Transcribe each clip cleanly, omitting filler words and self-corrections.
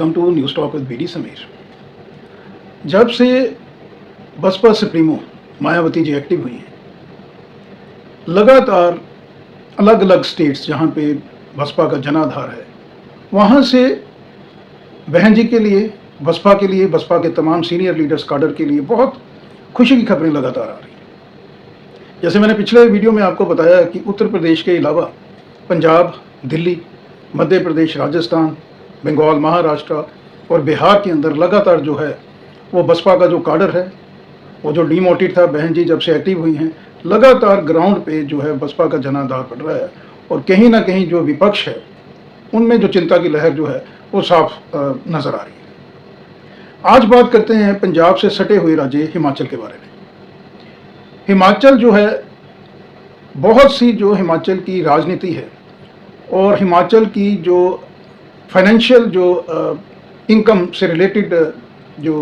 Welcome to news talk with BD Sameer. जब से Baspa supremo Mayawati ji active हुई हैं, लगातार अलग अलग स्टेट्स जहां पे बसपा का जनाधार है, वहां से बहन जी के लिए, बसपा के तमाम सीनियर लीडर्स काडर के लिए बहुत खुशी की खबरें लगातार आ रही हैं। जैसे मैंने पिछले वीडियो में आपको बताया कि उत्तर प्रदेश के अलावा पंजाब, दिल्ली, मध्य प्रदेश, राजस्थान, बंगाल, महाराष्ट्र और बिहार के अंदर लगातार जो है वो बसपा का जो काडर है, वो जो डिमोटिवेट था, बहन जी जब से एक्टिव हुई हैं, लगातार ग्राउंड पे जो है बसपा का जनाधार बढ़ रहा है और कहीं ना कहीं जो विपक्ष है उनमें जो चिंता की लहर जो है वो साफ नजर आ रही है। आज बात करते हैं पंजाब से सटे हुए राज्य हिमाचल के बारे में। हिमाचल जो है, बहुत सी जो हिमाचल की राजनीति है और हिमाचल की जो फाइनेंशियल जो इनकम से रिलेटेड जो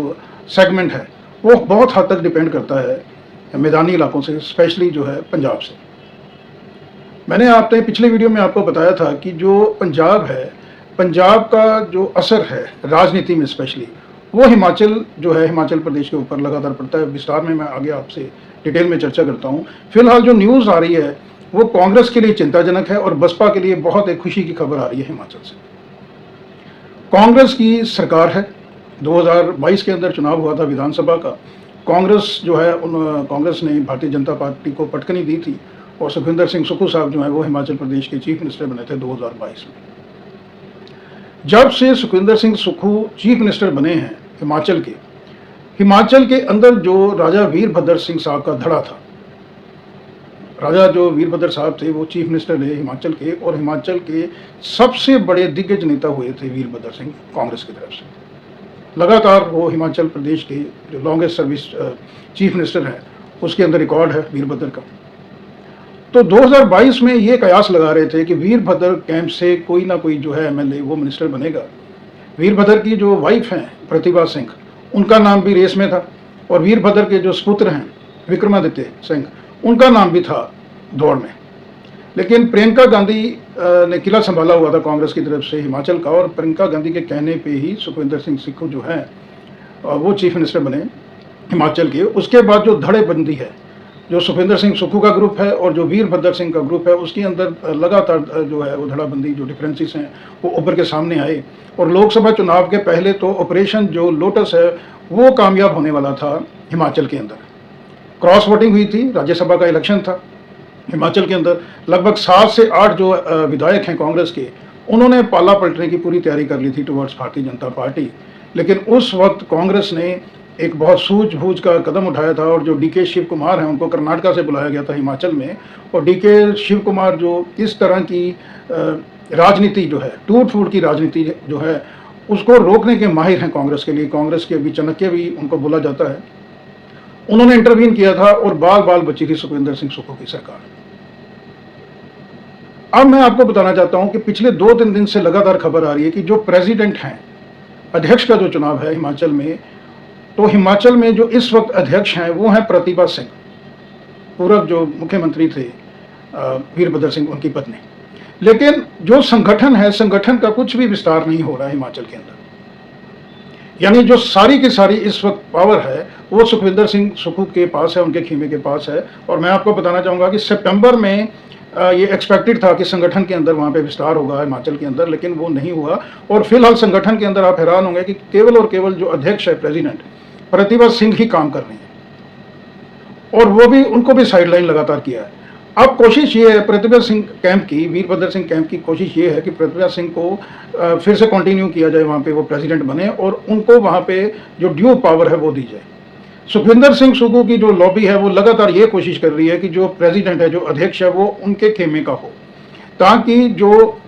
सेगमेंट है वो बहुत हद तक डिपेंड करता है मैदानी इलाकों से, स्पेशली जो है पंजाब से। मैंने आपने पिछले वीडियो में आपको बताया था कि जो पंजाब है, पंजाब का जो असर है राजनीति में स्पेशली, वो हिमाचल जो है, हिमाचल प्रदेश के ऊपर लगातार पड़ता है। विस्तार में मैं आगे आपसे डिटेल में चर्चा करता हूँ। फिलहाल जो न्यूज़ आ रही है वो कांग्रेस के लिए चिंताजनक है और बसपा के लिए बहुत एक खुशी की खबर आ रही है हिमाचल से। कांग्रेस की सरकार है, 2022 के अंदर चुनाव हुआ था विधानसभा का। कांग्रेस जो है कांग्रेस ने भारतीय जनता पार्टी को पटकनी दी थी और सुखविंदर सिंह सुक्खू साहब जो है वो हिमाचल प्रदेश के चीफ मिनिस्टर बने थे 2022 में। जब से सुखविंदर सिंह सुक्खू चीफ मिनिस्टर बने हैं हिमाचल के अंदर जो राजा वीरभद्र सिंह साहब का धड़ा था, राजा जो वीरभद्र साहब थे वो चीफ मिनिस्टर रहे हिमाचल के और हिमाचल के सबसे बड़े दिग्गज नेता हुए थे वीरभद्र सिंह कांग्रेस की तरफ से। लगातार वो हिमाचल प्रदेश के जो लॉन्गेस्ट सर्विस चीफ मिनिस्टर हैं उसके अंदर रिकॉर्ड है वीरभद्र का। तो 2022 में ये कयास लगा रहे थे कि वीरभद्र कैंप से कोई ना कोई जो है एमएलए वो मिनिस्टर बनेगा। वीरभद्र की जो वाइफ हैं प्रतिभा सिंह, उनका नाम भी रेस में था और वीरभद्र के जो सुपुत्र हैं विक्रमादित्य सिंह, उनका नाम भी था दौड़ में। लेकिन प्रियंका गांधी ने किला संभाला हुआ था कांग्रेस की तरफ से हिमाचल का और प्रियंका गांधी के कहने पे ही सुखविंदर सिंह सुक्खू जो है वो चीफ मिनिस्टर बने हिमाचल के। उसके बाद जो धड़ेबंदी है, जो सुखविंदर सिंह सुक्खू का ग्रुप है और जो वीरभद्र सिंह का ग्रुप है, उसके अंदर लगातार जो है वो धड़ाबंदी, जो डिफरेंसेस हैं वो उभर के सामने आए। और लोकसभा चुनाव के पहले तो ऑपरेशन जो लोटस है वो कामयाब होने वाला था हिमाचल के अंदर। क्रॉस वोटिंग हुई थी, राज्यसभा का इलेक्शन था हिमाचल के अंदर। लगभग 7 से 8 जो विधायक हैं कांग्रेस के, उन्होंने पाला पलटने की पूरी तैयारी कर ली थी टुवर्ड्स भारतीय जनता पार्टी। लेकिन उस वक्त कांग्रेस ने एक बहुत सूझबूझ का कदम उठाया था और जो डीके शिव कुमार हैं उनको कर्नाटका से बुलाया गया था हिमाचल में। और डीके शिव कुमार जो इस तरह की राजनीति जो है, टूट फूट की राजनीति जो है, उसको रोकने के माहिर हैं कांग्रेस के लिए। कांग्रेस के भी चाणक्य भी उनको बोला जाता है। उन्होंने इंटरवीन किया था और बाल बाल बची थी सुखविंदर सिंह सुक्खू की सरकार। अब मैं आपको बताना चाहता हूं कि पिछले 2-3 दिन से लगातार खबर आ रही है कि जो प्रेसिडेंट हैं, अध्यक्ष का जो चुनाव है हिमाचल में, तो हिमाचल में जो इस वक्त अध्यक्ष हैं वो हैं प्रतिभा सिंह, पूर्व जो मुख्यमंत्री थे वीरभद्र सिंह, उनकी पत्नी। लेकिन जो संगठन है, संगठन का कुछ भी विस्तार नहीं हो रहा है हिमाचल के अंदर। यानी जो सारी की सारी इस वक्त पावर है वो सुखविंदर सिंह सुक्खू के पास है, उनके खेमे के पास है। और मैं आपको बताना चाहूँगा कि सितंबर में ये एक्सपेक्टेड था कि संगठन के अंदर वहाँ पे विस्तार होगा हिमाचल के अंदर, लेकिन वो नहीं हुआ। और फिलहाल संगठन के अंदर आप हैरान होंगे कि केवल और केवल जो अध्यक्ष है, प्रेसिडेंट प्रतिभा सिंह ही काम कर रही है और वो भी, उनको भी साइडलाइन लगातार किया है। अब कोशिश ये है प्रतिभा सिंह कैंप की, वीरभद्र सिंह कैंप की कोशिश ये है कि प्रतिभा सिंह को फिर से कंटिन्यू किया जाए, वहाँ पे वो प्रेसिडेंट बने और उनको वहाँ पे जो ड्यू पावर है वो दी जाए। सुखविंदर सिंह सुक्खू की जो लॉबी है वो लगातार ये कोशिश कर रही है कि जो प्रेसिडेंट है, जो अध्यक्ष है, वो उनके खेमे का हो, ताकि जो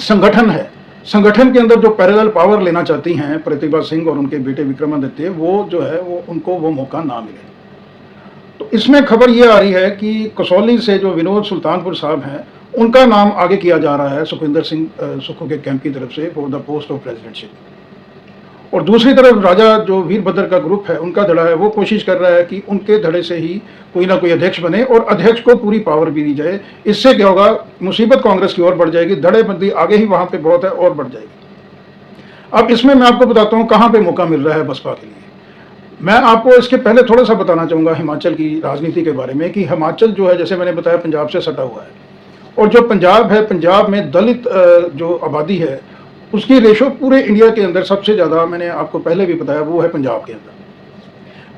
संगठन है, संगठन के अंदर जो पैरेलल पावर लेना चाहती हैं प्रतिभा सिंह और उनके बेटे विक्रमादित्य, वो जो है वो उनको वो मौका ना मिले। तो इसमें खबर ये आ रही है कि कसौली से जो विनोद सुल्तानपुर साहब हैं, उनका नाम आगे किया जा रहा है सुखविंदर सिंह सुक्खू के कैंप की तरफ से for the post of presidentship. और दूसरी तरफ राजा जो वीरभद्र का ग्रुप है, उनका धड़ा है, वो कोशिश कर रहा है कि उनके धड़े से ही कोई ना कोई अध्यक्ष बने और अध्यक्ष को पूरी पावर भी दी जाए। इससे क्या होगा, मुसीबत कांग्रेस की ओर बढ़ जाएगी, धड़ेबंदी आगे ही वहां पे बहुत है और बढ़ जाएगी। अब इसमें मैं आपको बताता हूँ कहाँ पे मौका मिल रहा है बसपा के लिए। मैं आपको इसके पहले थोड़ा सा बताना चाहूँगा हिमाचल की राजनीति के बारे में कि हिमाचल जो है, जैसे मैंने बताया, पंजाब से सटा हुआ है, और जो पंजाब है, पंजाब में दलित जो आबादी है उसकी रेशो पूरे इंडिया के अंदर सबसे ज़्यादा, मैंने आपको पहले भी बताया, वो है पंजाब के अंदर।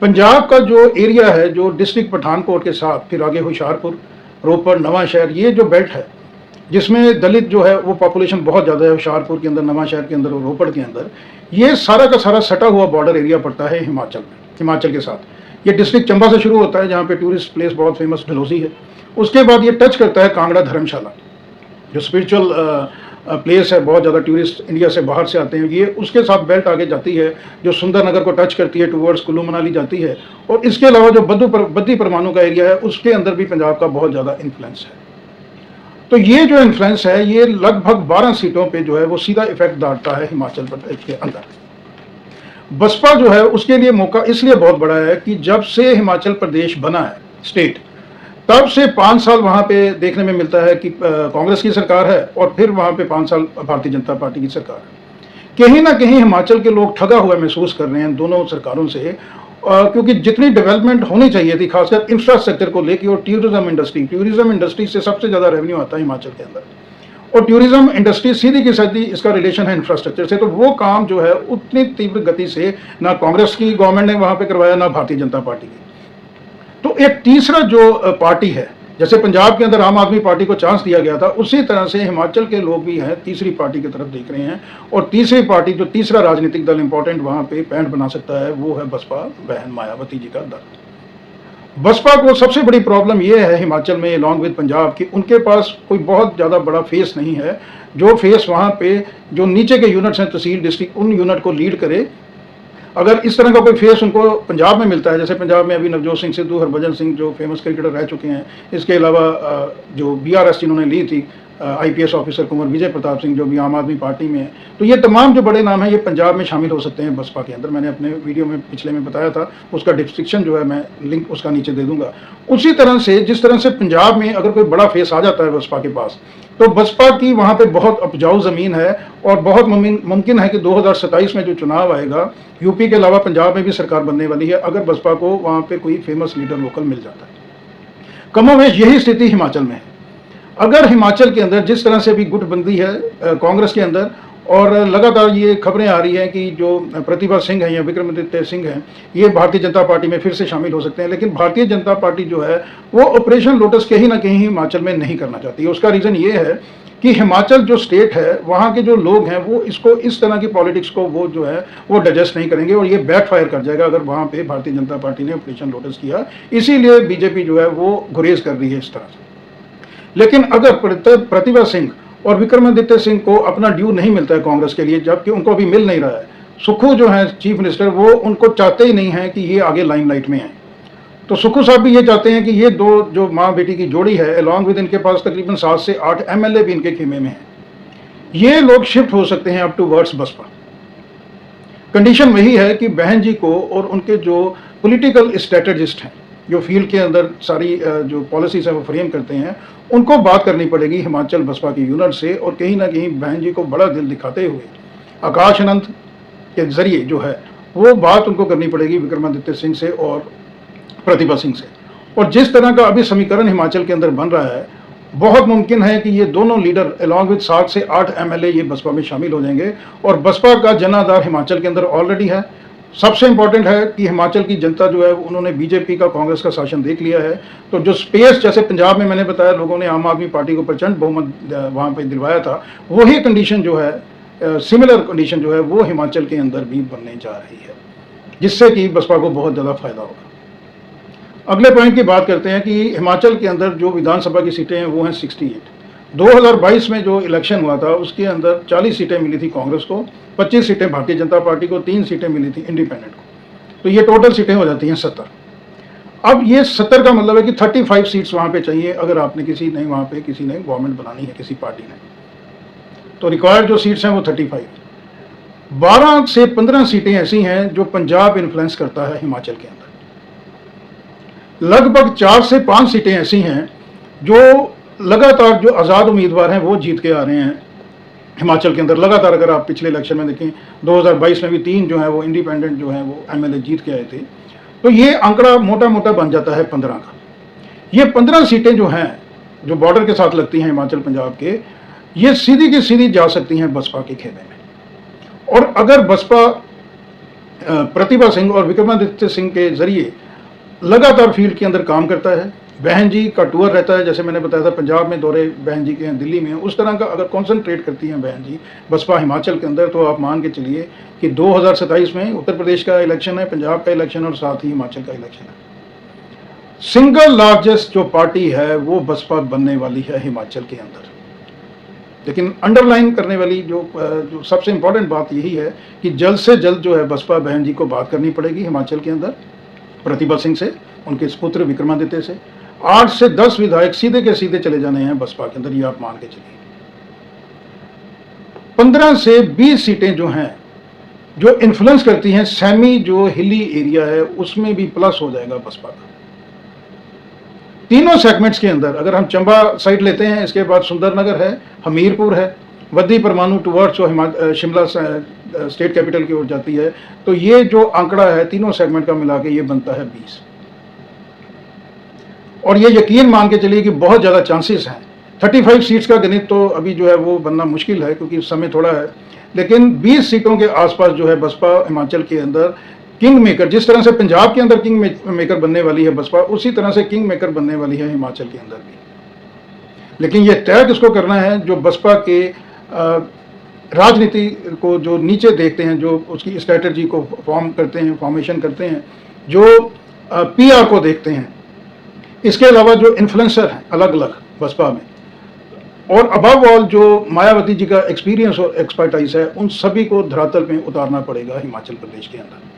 पंजाब का जो एरिया है, जो डिस्ट्रिक्ट पठानकोट के साथ फिर आगे होशियारपुर, रोपड़, नवांशहर, ये जो बेल्ट है जिसमें दलित जो है वो पॉपुलेशन बहुत ज़्यादा है, होशियारपुर के अंदर, नवांशहर के अंदर और रोपड़ के अंदर, ये सारा का सारा सटा हुआ बॉर्डर एरिया पड़ता है हिमाचल में, हिमाचल के साथ। ये डिस्ट्रिक्ट चंबा से शुरू होता है जहाँ पे टूरिस्ट प्लेस बहुत फेमस डलहौजी है। उसके बाद ये टच करता है कांगड़ा धर्मशाला, जो स्पिरिचुअल प्लेस है, बहुत ज़्यादा टूरिस्ट इंडिया से बाहर से आते हैं। ये उसके साथ बेल्ट आगे जाती है जो सुंदरनगर को टच करती है, टूवर्ड्स कुल्लू मनाली जाती है। और इसके अलावा जो बद्दी परमाणु का एरिया है उसके अंदर भी पंजाब का बहुत ज़्यादा इन्फ्लुएंस है। तो ये जो इन्फ्लुएंस है ये लगभग 12 सीटों पे जो है वो सीधा इफेक्ट डालता है हिमाचल प्रदेश के अंदर। बसपा जो है उसके लिए मौका इसलिए बहुत बड़ा है कि जब से हिमाचल प्रदेश बना है स्टेट, तब से 5 साल वहाँ पे देखने में मिलता है कि कांग्रेस की सरकार है और फिर वहाँ पे 5 साल भारतीय जनता पार्टी की सरकार है। कहीं ना कहीं हिमाचल के लोग ठगा हुआ महसूस कर रहे हैं दोनों सरकारों से, क्योंकि जितनी डेवलपमेंट होनी चाहिए थी खासकर इंफ्रास्ट्रक्चर को लेकर, और टूरिज्म इंडस्ट्री से सबसे ज़्यादा रेवेन्यू आता है हिमाचल के अंदर, और टूरिज्म इंडस्ट्री सीधी की सीधी इसका रिलेशन है इंफ्रास्ट्रक्चर से। तो वो काम जो है उतनी तीव्र गति से ना कांग्रेस की गवर्नमेंट ने वहाँ पे करवाया, ना भारतीय जनता पार्टी की। तो एक तीसरा जो पार्टी है, जैसे पंजाब के अंदर आम आदमी पार्टी को चांस दिया गया था, उसी तरह से हिमाचल के लोग भी हैं तीसरी पार्टी की तरफ देख रहे हैं। और तीसरी पार्टी, जो तीसरा राजनीतिक दल इंपॉर्टेंट वहाँ पे पैंट बना सकता है, वो है बसपा, बहन मायावती जी का दल। बसपा को सबसे बड़ी प्रॉब्लम ये है हिमाचल में अलॉन्ग विद पंजाब कि उनके पास कोई बहुत ज़्यादा बड़ा फेस नहीं है, जो फेस वहाँ पे जो नीचे के यूनिट्स हैं, तहसील, डिस्ट्रिक्ट, उन यूनिट को लीड करे। अगर इस तरह का कोई फेस उनको पंजाब में मिलता है, जैसे पंजाब में अभी नवजोत सिंह सिद्धू, हरभजन सिंह जो फेमस क्रिकेटर रह चुके हैं, इसके अलावा जो BRS जिन्होंने ली थी, IPS ऑफिसर कुंवर विजय प्रताप सिंह जो भी आम आदमी पार्टी में है, तो ये तमाम जो बड़े नाम हैं ये पंजाब में शामिल हो सकते हैं बसपा के अंदर। मैंने अपने वीडियो में पिछले में बताया था, उसका डिस्क्रिप्शन जो है मैं लिंक उसका नीचे दे दूंगा। उसी तरह से जिस तरह से पंजाब में अगर कोई बड़ा फेस आ जाता है बसपा के पास, तो बसपा की वहाँ पे बहुत उपजाऊ ज़मीन है और बहुत मुमकिन है कि 2027 में जो चुनाव आएगा, यूपी के अलावा पंजाब में भी सरकार बनने वाली है अगर बसपा को वहाँ पे कोई फेमस लीडर लोकल मिल जाता है। कमोवेश यही स्थिति हिमाचल में है। अगर हिमाचल के अंदर जिस तरह से भी गुटबंदी है कांग्रेस के अंदर, और लगातार ये खबरें आ रही हैं कि जो प्रतिभा सिंह है या विक्रमादित्य सिंह हैं, ये भारतीय जनता पार्टी में फिर से शामिल हो सकते हैं। लेकिन भारतीय जनता पार्टी जो है वो ऑपरेशन लोटस कहीं ना कहीं हिमाचल में नहीं करना चाहती है। उसका रीज़न ये है कि हिमाचल जो स्टेट है, वहाँ के जो लोग हैं वो इसको, इस तरह की पॉलिटिक्स को वो जो है वो डाइजेस्ट नहीं करेंगे, और ये बैकफायर कर जाएगा अगर वहाँ पे भारतीय जनता पार्टी ने ऑपरेशन लोटस किया। इसीलिए बीजेपी जो है वो गुरेज कर रही है इस तरह से। लेकिन अगर प्रतिभा सिंह और विक्रमादित्य सिंह को अपना ड्यू नहीं मिलता है कांग्रेस के लिए, जबकि उनको अभी मिल नहीं रहा है, सुक्खू जो है चीफ मिनिस्टर, वो उनको चाहते ही नहीं है कि ये आगे लाइमलाइट में आए। तो सुक्खू साहब भी ये चाहते हैं कि ये दो जो माँ बेटी की जोड़ी है, अलॉन्ग विद इनके पास तकरीबन 7 से 8 MLA भी इनके खेमे में हैं, ये लोग शिफ्ट हो सकते हैं up towards Baspa. Condition वही है कि बहन जी को और उनके जो पॉलिटिकल स्ट्रेटेजिस्ट हैं, जो फील्ड के अंदर सारी जो पॉलिसीज है वो फ्रेम करते हैं, उनको बात करनी पड़ेगी हिमाचल बसपा की यूनिट से, और कहीं ना कहीं बहन जी को बड़ा दिल दिखाते हुए आकाश अनंत के जरिए जो है वो बात उनको करनी पड़ेगी विक्रमादित्य सिंह से और प्रतिभा सिंह से। और जिस तरह का अभी समीकरण हिमाचल के अंदर बन रहा है, बहुत मुमकिन है कि ये दोनों लीडर अलॉन्ग विद 7 से 8 MLA ये बसपा में शामिल हो जाएंगे, और बसपा का जनाधार हिमाचल के अंदर ऑलरेडी है। सबसे इंपॉर्टेंट है कि हिमाचल की जनता जो है उन्होंने बीजेपी का, कांग्रेस का शासन देख लिया है। तो जो स्पेस, जैसे पंजाब में मैंने बताया लोगों ने आम आदमी पार्टी को प्रचंड बहुमत वहाँ पे दिलवाया था, वही कंडीशन जो है, सिमिलर कंडीशन जो है वो हिमाचल के अंदर भी बनने जा रही है, जिससे कि बसपा को बहुत ज़्यादा फायदा होगा। अगले पॉइंट की बात करते हैं कि हिमाचल के अंदर जो विधानसभा की सीटें हैं वो हैं 68। 2022 में जो इलेक्शन हुआ था उसके अंदर 40 सीटें मिली थी कांग्रेस को, 25 सीटें भारतीय जनता पार्टी को, 3 सीटें मिली थी इंडिपेंडेंट को, तो ये टोटल सीटें हो जाती हैं 70। अब ये 70 का मतलब है कि 35 सीट्स वहाँ पे चाहिए अगर आपने किसी ने वहाँ पे किसी ने गवर्नमेंट बनानी है, किसी पार्टी ने, तो रिक्वायर्ड जो सीट्स हैं वो 35। 12 से 15 सीटें ऐसी हैं जो पंजाब इन्फ्लुएंस करता है हिमाचल के अंदर। लगभग 4 से 5 सीटें ऐसी हैं जो लगातार जो आज़ाद उम्मीदवार हैं वो जीत के आ रहे हैं हिमाचल के अंदर लगातार, अगर आप पिछले इलेक्शन में देखें 2022 में भी 3 जो है वो इंडिपेंडेंट जो है वो एमएलए जीत के आए थे। तो ये आंकड़ा मोटा मोटा बन जाता है 15 का। ये 15 सीटें जो हैं, जो बॉर्डर के साथ लगती हैं हिमाचल पंजाब के, ये सीधी की सीधी जा सकती हैं बसपा के खेमे में। और अगर बसपा प्रतिभा सिंह और विक्रमादित्य सिंह के जरिए लगातार फील्ड के अंदर काम करता है, बहन जी का टूर रहता है, जैसे मैंने बताया था पंजाब में दौरे बहन जी के हैं, दिल्ली में, उस तरह का अगर कॉन्सेंट्रेट करती हैं बहन जी बसपा हिमाचल के अंदर, तो आप मान के चलिए कि 2027 में उत्तर प्रदेश का इलेक्शन है, पंजाब का इलेक्शन और साथ ही हिमाचल का इलेक्शन है। सिंगल लार्जेस्ट जो पार्टी है वो बसपा बनने वाली है हिमाचल के अंदर। लेकिन अंडरलाइन करने वाली जो सबसे इंपॉर्टेंट बात यही है कि जल्द से जल्द जो है बसपा बहन जी को बात करनी पड़ेगी हिमाचल के अंदर, प्रतिभा सिंह से, उनके पुत्र विक्रमादित्य से। 8 से 10 विधायक सीधे के सीधे चले जाने हैं बसपा के अंदर, ये आप मान के चलिए। 15 से 20 सीटें जो हैं, जो इन्फ्लुएंस करती हैं सेमी जो हिली एरिया है, उसमें भी प्लस हो जाएगा बसपा का। तीनों सेगमेंट्स के अंदर, अगर हम चंबा साइड लेते हैं, इसके बाद सुंदरनगर है, हमीरपुर है, वद्दी परमाणु टुवर्ड्स जो शिमला स्टेट कैपिटल की ओर जाती है, तो ये जो आंकड़ा है तीनों सेगमेंट का मिला के ये बनता है 20। और ये यकीन मान के चलिए कि बहुत ज़्यादा चांसेस हैं। 35 सीट्स का गणित तो अभी जो है वो बनना मुश्किल है क्योंकि समय थोड़ा है, लेकिन 20 सीटों के आसपास जो है बसपा हिमाचल के अंदर किंग मेकर, जिस तरह से पंजाब के अंदर किंग मेकर बनने वाली है बसपा, उसी तरह से किंग मेकर बनने वाली है हिमाचल के अंदर भी। लेकिन ये तय किसको करना है, जो बसपा के राजनीति को जो नीचे देखते हैं, जो उसकी स्ट्रेटजी को फॉर्म करते हैं, फॉर्मेशन करते हैं, जो पीआर को देखते हैं, इसके अलावा जो इन्फ्लुएंसर हैं अलग अलग बसपा में, और अबव ऑल जो मायावती जी का एक्सपीरियंस और एक्सपर्टाइज है, उन सभी को धरातल में उतारना पड़ेगा हिमाचल प्रदेश के अंदर।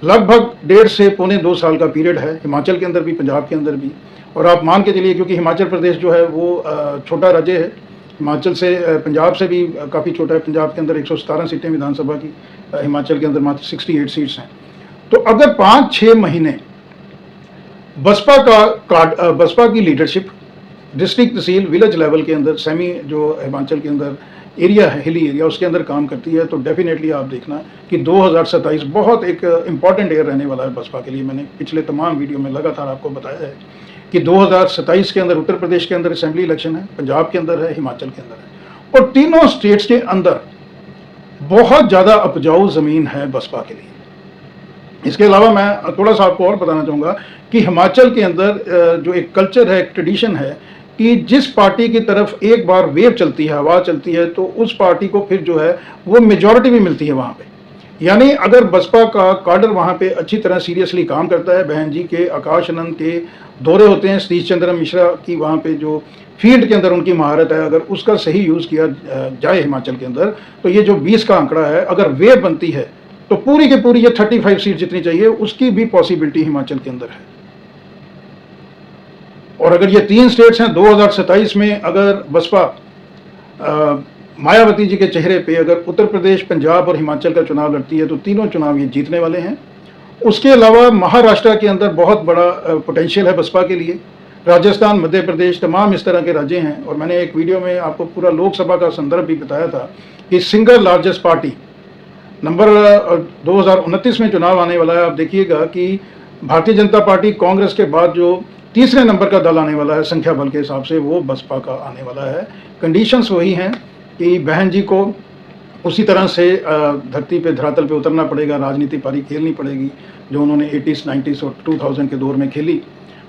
लगभग 1.5 से पौने 2 साल का पीरियड है हिमाचल के अंदर भी, पंजाब के अंदर भी। और आप मान के चलिए, क्योंकि हिमाचल प्रदेश जो है वो छोटा राज्य है, हिमाचल से पंजाब से भी काफ़ी छोटा है। पंजाब के अंदर 117 सीटें विधानसभा की, हिमाचल के अंदर मात्र 68 सीट्स हैं। तो अगर 5-6 महीने बसपा की लीडरशिप डिस्ट्रिक्ट, तहसील, विलेज लेवल के अंदर, सेमी जो हिमाचल के अंदर एरिया है, हिली एरिया, उसके अंदर काम करती है, तो डेफिनेटली आप देखना कि 2027 बहुत एक इम्पॉर्टेंट ईयर रहने वाला है बसपा के लिए। मैंने पिछले तमाम वीडियो में लगातार आपको बताया है कि 2027 के अंदर उत्तर प्रदेश के अंदर असेंबली इलेक्शन है, पंजाब के अंदर है, हिमाचल के अंदर है, और तीनों स्टेट्स के अंदर बहुत ज़्यादा उपजाऊ ज़मीन है बसपा के लिए। इसके अलावा मैं थोड़ा सा आपको और बताना चाहूँगा कि हिमाचल के अंदर जो एक कल्चर है, एक ट्रेडिशन है कि जिस पार्टी की तरफ एक बार वेव चलती है, हवा चलती है, तो उस पार्टी को फिर जो है वो मेजॉरिटी भी मिलती है वहाँ पे। यानी अगर बसपा का काडर वहाँ पे अच्छी तरह सीरियसली काम करता है, बहन जी के, आकाश आनंद के दौरे होते हैं, सतीश चंद्र मिश्रा की वहाँ पे जो फील्ड के अंदर उनकी महारत है, अगर उसका सही यूज़ किया जाए हिमाचल के अंदर, तो ये जो 20 का आंकड़ा है, अगर वेव बनती है तो पूरी की पूरी ये 35 सीट जितनी चाहिए उसकी भी पॉसिबिलिटी हिमाचल के अंदर है। और अगर ये 3 स्टेट्स हैं 2027 में, अगर बसपा मायावती जी के चेहरे पे अगर उत्तर प्रदेश, पंजाब और हिमाचल का चुनाव लड़ती है, तो तीनों चुनाव ये जीतने वाले हैं। उसके अलावा महाराष्ट्र के अंदर बहुत बड़ा पोटेंशियल है बसपा के लिए, राजस्थान, मध्य प्रदेश, तमाम इस तरह के राज्य हैं। और मैंने एक वीडियो में आपको पूरा लोकसभा का संदर्भ भी बताया था कि सिंगल लार्जेस्ट पार्टी नंबर 2029 में चुनाव आने वाला है। आप देखिएगा कि भारतीय जनता पार्टी, कांग्रेस के बाद जो तीसरे नंबर का दल आने वाला है संख्या बल के हिसाब से, वो बसपा का आने वाला है। कंडीशंस वही हैं कि बहन जी को उसी तरह से धरती पे, धरातल पे उतरना पड़ेगा, राजनीति पारी खेलनी पड़ेगी जो उन्होंने 80s, 90s और 2000 के दौर में खेली।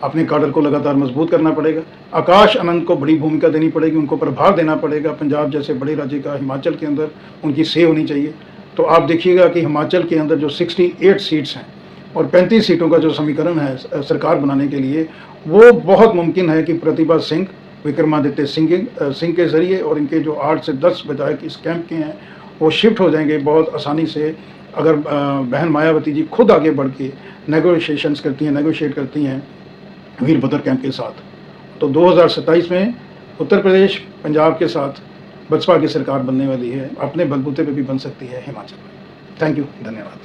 अपने काडर को लगातार मजबूत करना पड़ेगा। आकाश आनंद को बड़ी भूमिका देनी पड़ेगी, उनको प्रभाव देना पड़ेगा। पंजाब जैसे बड़े राज्य का हिमाचल के अंदर उनकी से होनी चाहिए। तो आप देखिएगा कि हिमाचल के अंदर जो 68 सीट्स हैं और 35 सीटों का जो समीकरण है सरकार बनाने के लिए, वो बहुत मुमकिन है कि प्रतिभा सिंह, विक्रमादित्य सिंह के ज़रिए, और इनके जो 8 से 10 विधायक इस कैंप के हैं, वो शिफ्ट हो जाएंगे बहुत आसानी से, अगर बहन मायावती जी खुद आगे बढ़ के नेगोशिएट करती हैं वीरभद्र कैंप के साथ। तो 2027 में उत्तर प्रदेश, पंजाब के साथ बसपा की सरकार बनने वाली है। अपने बलबूते पे भी बन सकती है हिमाचल में। थैंक यू, धन्यवाद।